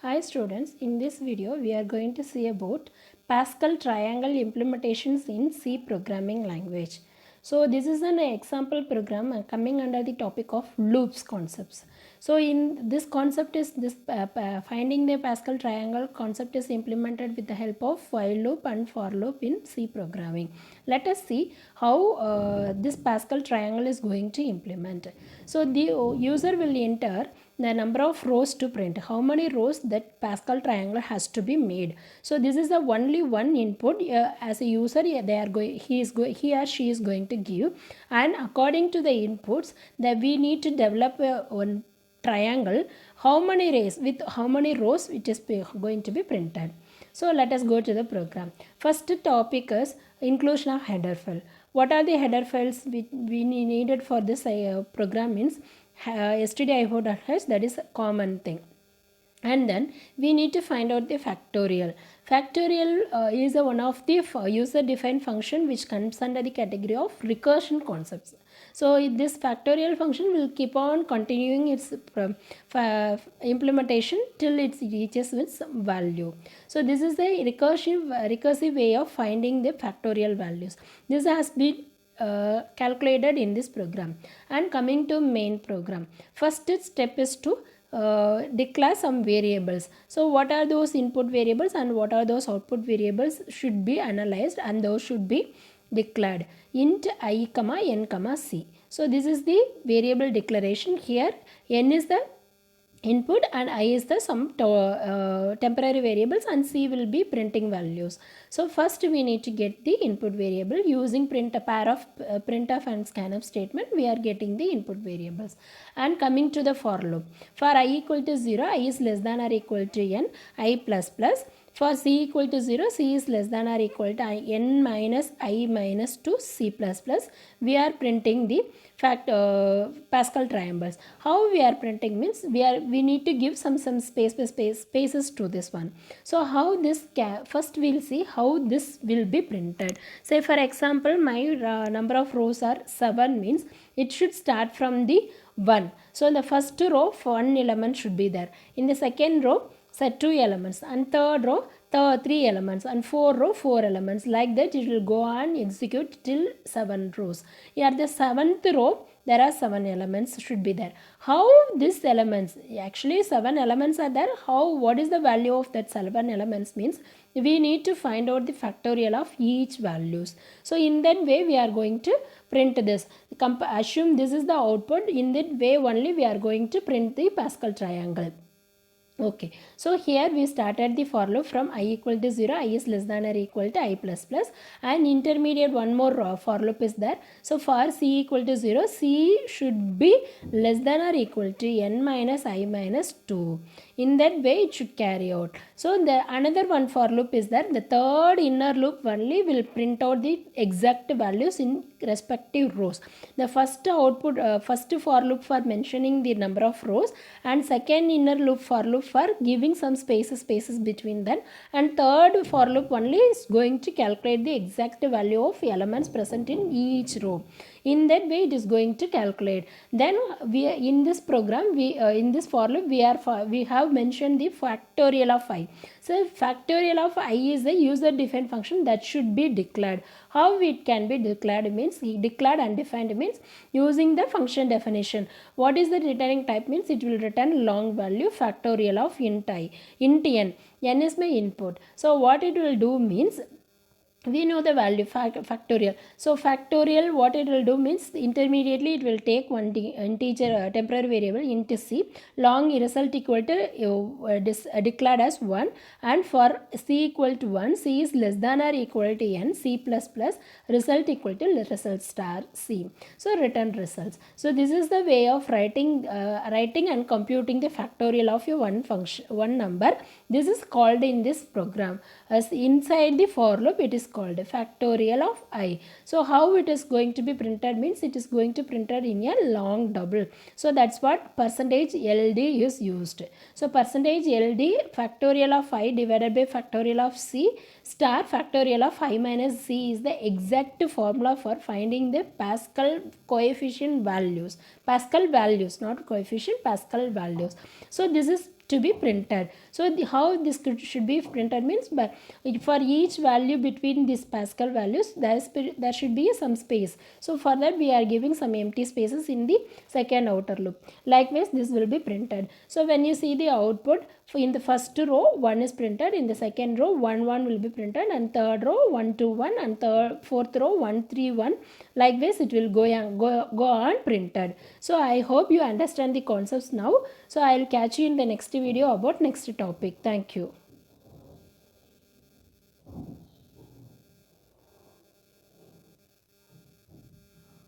Hi students, in this video we are going to see about Pascal triangle implementations in C programming language. So this is an example program coming under the topic of loops concepts. So in this concept is this finding the Pascal triangle concept is implemented with the help of while loop and for loop in C programming. Let us see how this Pascal triangle is going to implement. So the user will enter the number of rows to print, how many rows that Pascal triangle has to be made. So this is the only one input as a user they are going he or she is going to give, and according to the inputs that we need to develop one triangle, how many rows with how many rows it is going to be printed. So let us go to the program. First topic is inclusion of header file. What are the header files we needed for this program means stdio.h, that is a common thing. And then we need to find out the factorial. Factorial is one of the user defined function which comes under the category of recursion concepts. So this factorial function will keep on continuing its implementation till it reaches its value. So this is the recursive way of finding the factorial values. This has been calculated in this program. And coming to main program, first step is to declare some variables. So what are those input variables and what are those output variables should be analyzed, and those should be declared. Int I comma n comma c. So this is the variable declaration. Here n is the input and I is the some temporary variables, and C will be printing values. So first we need to get the input variable using print a pair of printf and scanf statement. We are getting the input variables. And coming to the for loop, for I equal to 0, I is less than or equal to n, I plus plus. For C equal to 0, C is less than or equal to n minus I minus 2 C plus plus. We are printing the Pascal triangles. How we are printing means we need to give some spaces to this one. So how this first we'll see how this will be printed. Say for example, my number of rows are 7 means it should start from the 1. So in the first row 1 element should be there. In the second row set 2 elements, and third row 3 elements, and 4 row 4 elements. Like that it will go on execute till 7 rows. Here the 7th row there are 7 elements should be there. How these elements, actually 7 elements are there. How, what is the value of that 7 elements means we need to find out the factorial of each values. So in that way we are going to print this. Assume this is the output. In that way only we are going to print the Pascal triangle. Okay, so here we started the for loop from I equal to 0, I is less than or equal to I plus plus, and intermediate one more for loop is there. So for C equal to 0, C should be less than or equal to n minus I minus 2. In that way it should carry out. So the another one for loop is there. The third inner loop only will print out the exact values in respective rows. The first output, first for loop for mentioning the number of rows, and second inner loop for loop for giving some spaces between them, and third for loop only is going to calculate the exact value of elements present in each row. In that way it is going to calculate. Then we in this program we in this for loop we have mentioned the factorial of I. So factorial of I is a user defined function that should be declared. How it can be declared means declared and defined means using the function definition. What is the returning type means it will return long value factorial of int I, int n. N is my input. So what it will do means we know the value factorial. So factorial, what it will do means intermediately it will take one integer temporary variable int c, long result equal to declared as 1, and for c equal to 1, c is less than or equal to n, c plus plus, result equal to result star c. So return results. So this is the way of writing and computing the factorial of your one number. This is called in this program as inside the for loop it is called factorial of I. So how it is going to be printed means it is going to printed in a long double. So that's what percentage LD is used. So percentage LD factorial of I divided by factorial of C star factorial of I minus C is the exact formula for finding the Pascal coefficient values. Pascal values, not coefficient, Pascal values. So this is to be printed. So how this should be printed means, but for each value between these Pascal values there should be some space. So for that we are giving some empty spaces in the second outer loop. Likewise this will be printed. So when you see the output, in the first row 1 is printed, in the second row 1 1 will be printed, and third row 1 2 1, and fourth row 1 3 1. Likewise it will go on printed. So I hope you understand the concepts now. So I will catch you in the next video about next topic. Thank you.